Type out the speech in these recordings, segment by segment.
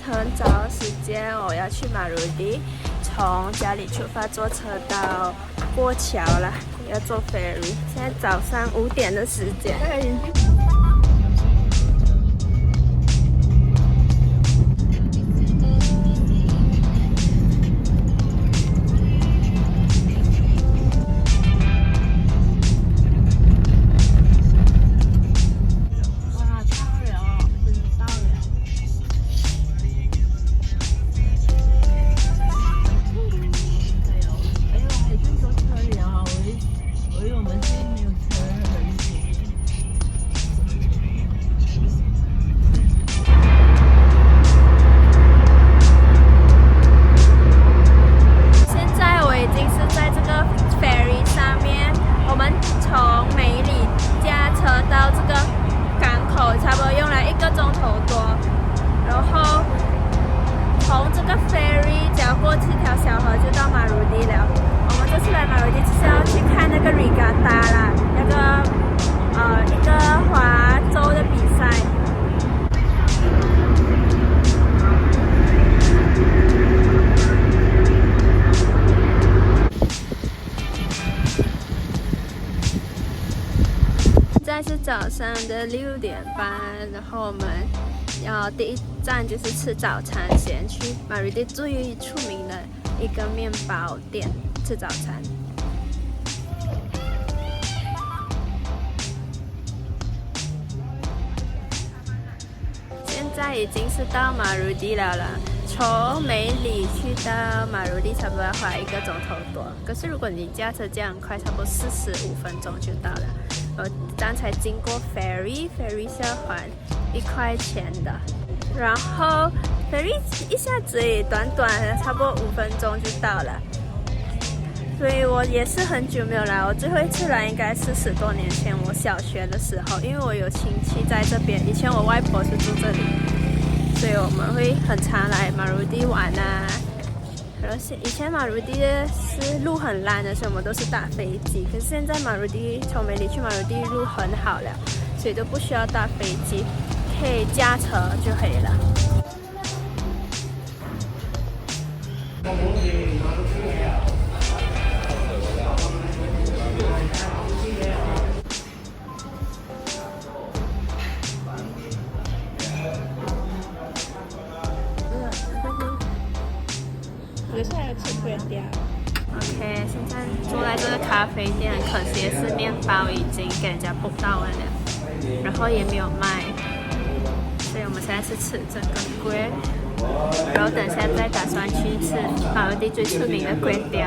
很早的时间，我要去马鲁地，从家里出发坐车到过桥了，要坐 ferry。现在早上5点的时间。现在是早上的6点半，然后我们要第一站就是吃早餐，先去马鲁地最出名的一个面包店吃早餐。现在已经是到马鲁地了，从梅里去到马鲁地差不多要花1个钟头多，可是如果你驾车这样快，差不多45分钟就到了。刚才经过 ferry 是要还1块钱的，然后 ferry 一下子也短差不多5分钟就到了，所以我也是很久没有来，我最后一次来应该是10多年前，我小学的时候，因为我有亲戚在这边，以前我外婆是住这里，所以我们会很常来马鲁地玩啊。而且以前马鲁地是路很烂的，所以我们都是搭飞机。可是现在马鲁地从梅里去马鲁地路很好了，所以都不需要搭飞机，可以驾车就可以了。留下来吃粿条。OK， 现在坐在这个咖啡店，很可惜的是面包已经给人家book到完了，然后也没有卖，所以我们现在是吃这个粿，然后等下再打算去吃马鲁地最出名的粿条。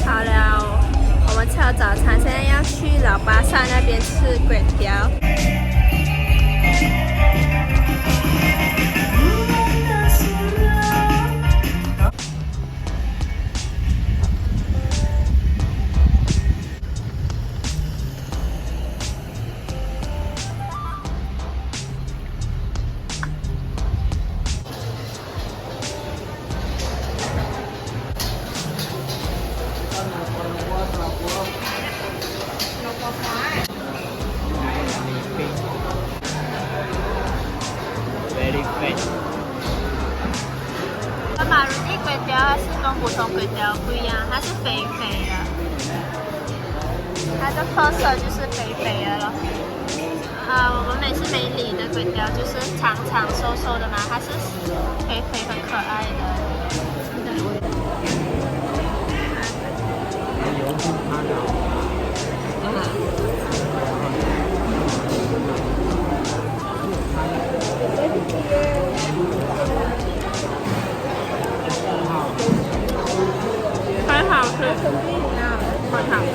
好了，我们吃了早餐，现在要去老巴萨那边吃粿条。马鲁地粿条它是跟普通粿条不一样，它是肥肥的，它的特色就是肥肥的了。我们每次梅里的粿条就是长长瘦瘦的嘛，它是肥肥很可爱的。很好吃，很好吃。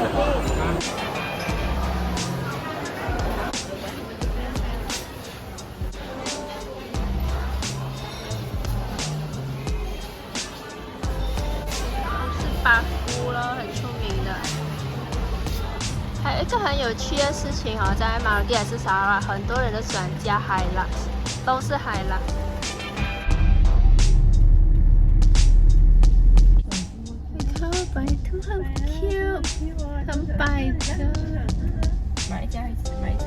是巴夫咯，很出名的。还有一个很有趣的事情哦，在马鲁地还是沙拉，很多人都喜欢加海拉，都是海拉。白兔很 cute， 很白的。买一只回家，买一只回家，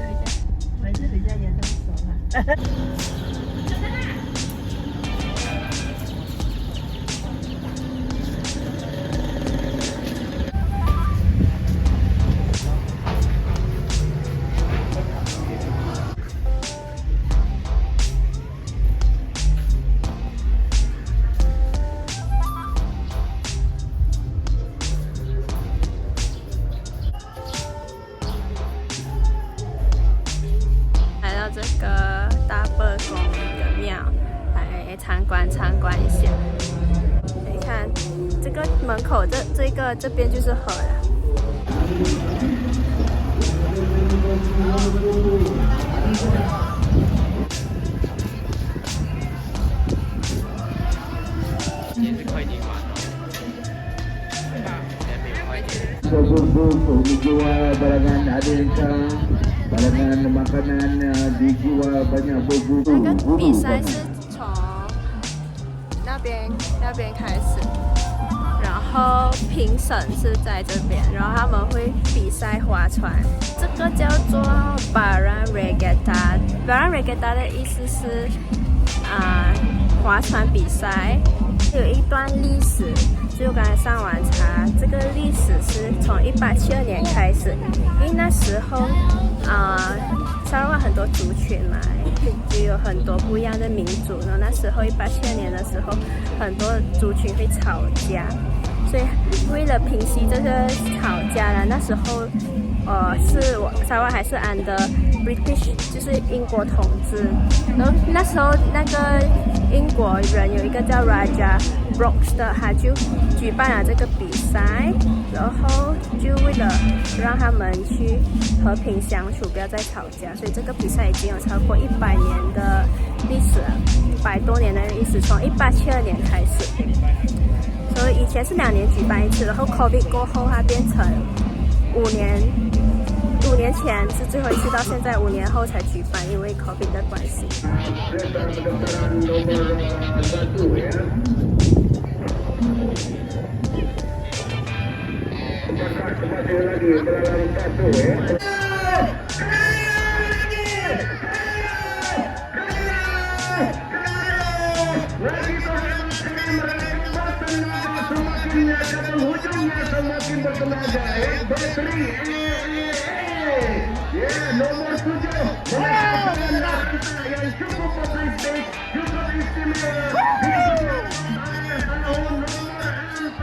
买一只回家也能。这个大伯公的庙来参观一下。你看这个门口这边就是河了。也是快递款哦。没有快递。Dijual barangan ada yang barangan makanan dijual banyak berburu. 那个比赛是从那边开始，然后评审是在这边，然后他们会比赛划船。这个叫做 Barang Regatta。Barang Regatta 的意思是划船比赛，有一段历史。就刚才上网查，这个历史是从1872年开始，因为那时候沙拉瓦很多族群嘛，就有很多不一样的民族。然后那时候1872年的时候，很多族群会吵架，所以为了平息这个吵架呢，那时候沙拉瓦还是under British， 就是英国统治。然后那时候那个英国人有一个叫 Raja Brooks 的，他就举办了这个比赛，然后就为了让他们去和平相处，不要再吵架，所以这个比赛已经有超过100年的历史了，100多年的历史，从1872年开始。所以以前是2年举办一次，然后 COVID 过后它变成5年前是最后一次，到现在5年后才举办，因为 COVID 的关系。Nomor 7 yang cukup positif, cukup istimewa di tahun nomor 14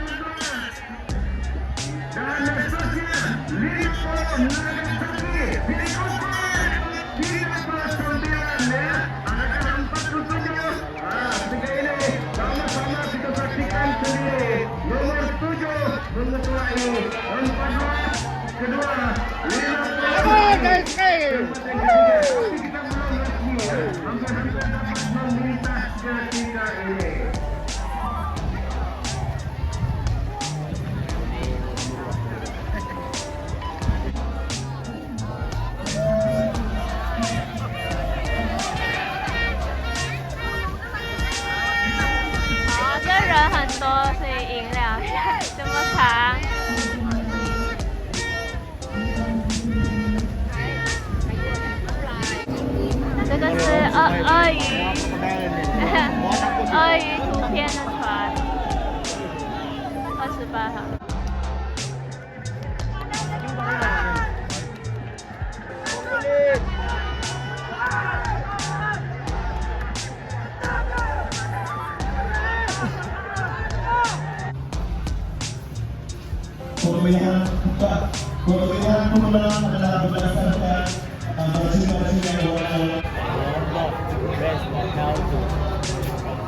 dan seterusnya 50 Nagasaki berikutnya 39 ya, akan 47. Tiga ini sama-sama kita saksikan sendiri. Nomor 7 mengetuai 14, kedua 50. Ini 鳄鱼图片的船，28号。Pemilihan pemenang adalah berdasarkan baju-baju yang diwarnai. Best on how to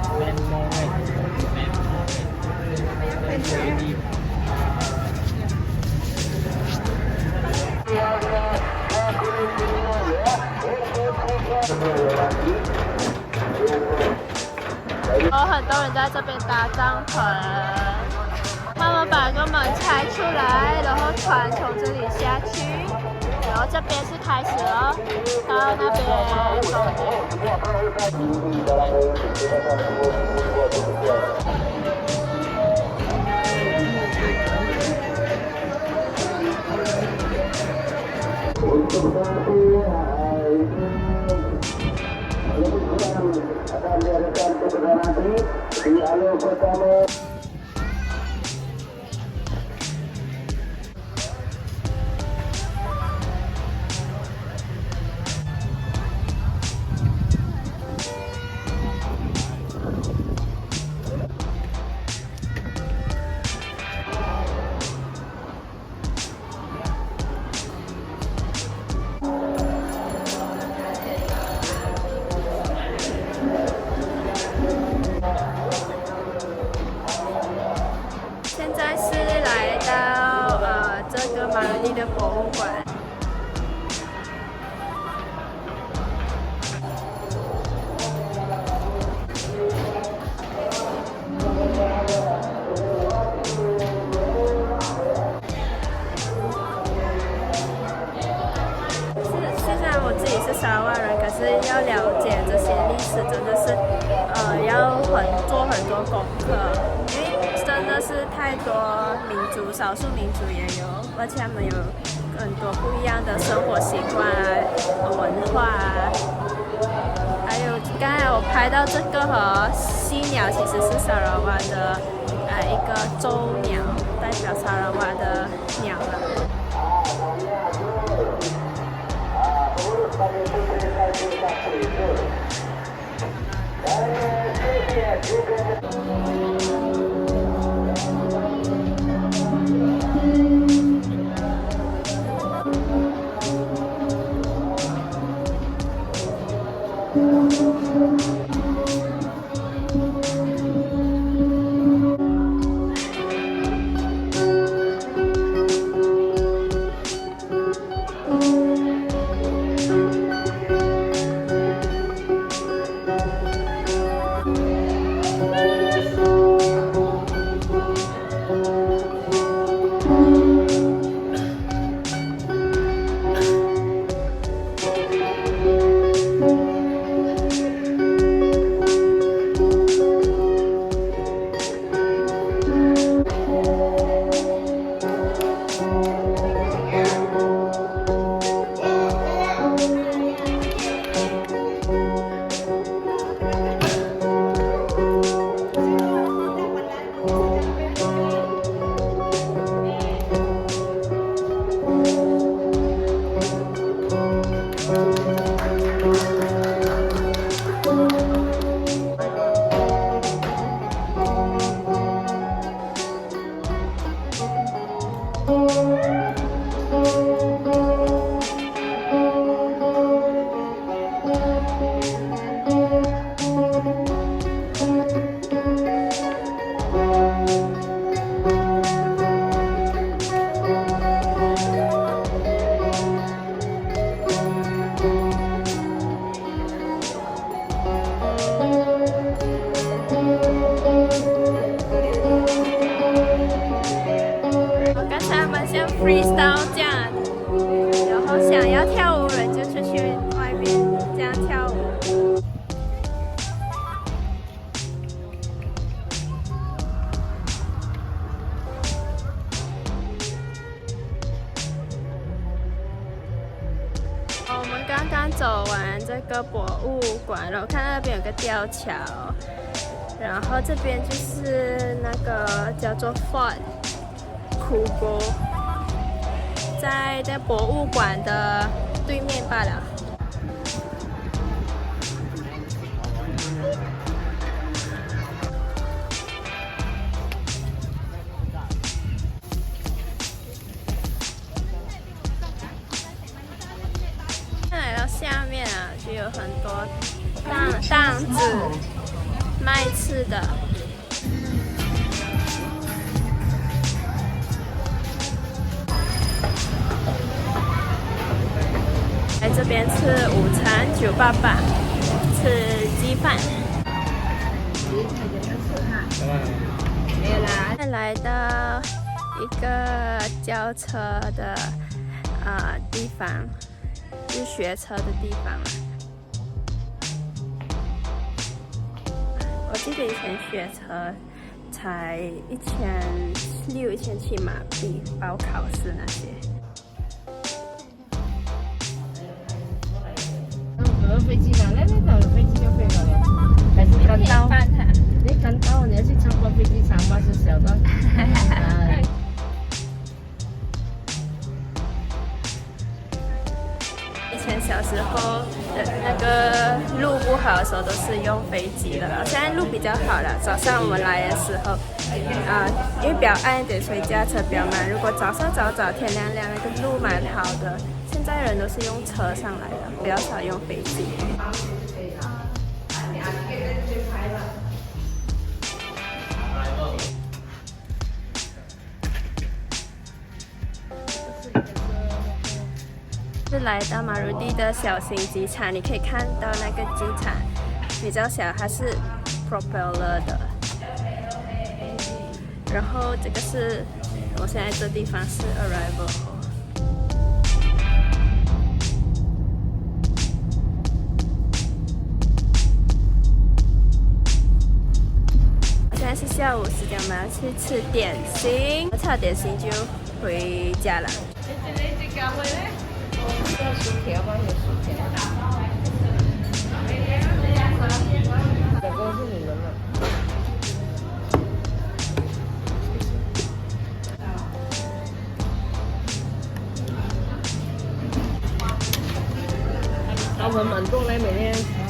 spend more money.有很多人在这边搭帐篷，他们把个门拆出来，然后船从这里下去，然后这边是开始了，到那边终点。akan diadakan putaran nanti di alur pertama.现在是来到这个马鲁地的博物馆。虽然我自己是沙拉瓦人，可是要了解这些历史，真的是要做很多功课，因为真的是太多民族，少数民族也有，而且他们有很多不一样的生活习惯啊、文化啊。还有刚才我拍到这个犀鸟，其实是沙拉瓦的一个州鸟，代表沙拉瓦的鸟了。freestyle 这样，然后想要跳舞人就是去外面这样跳舞。我们刚刚走完这个博物馆，然后看那边有个吊桥，然后这边就是那个叫做 Fort Kubo， 在博物馆的对面罢了。来到下面啊，就有很多档子卖吃的。来这边吃午餐988，吃鸡饭。再来到一个教车的地方，就是学车的地方了。我记得以前学车才1600、1700马币，包考试那些。飞机呢？那等飞机就飞了。好的时候都是用飞机的了，现在路比较好了。早上我们来的时候，因为比较暗一点，所以驾车比较慢。如果早上早天亮亮，那个路蛮好的。现在人都是用车上来的，比较少用飞机。是来到马鲁地的小型机场，你可以看到那个机场比较小，它是 propeller 的。然后这个是我现在这地方是 arrival。现在是下午10点，我们要去吃点心，吃了点心就回家了。要薯条吗？有薯条。这个是你们的。他们蛮多嘞，每天。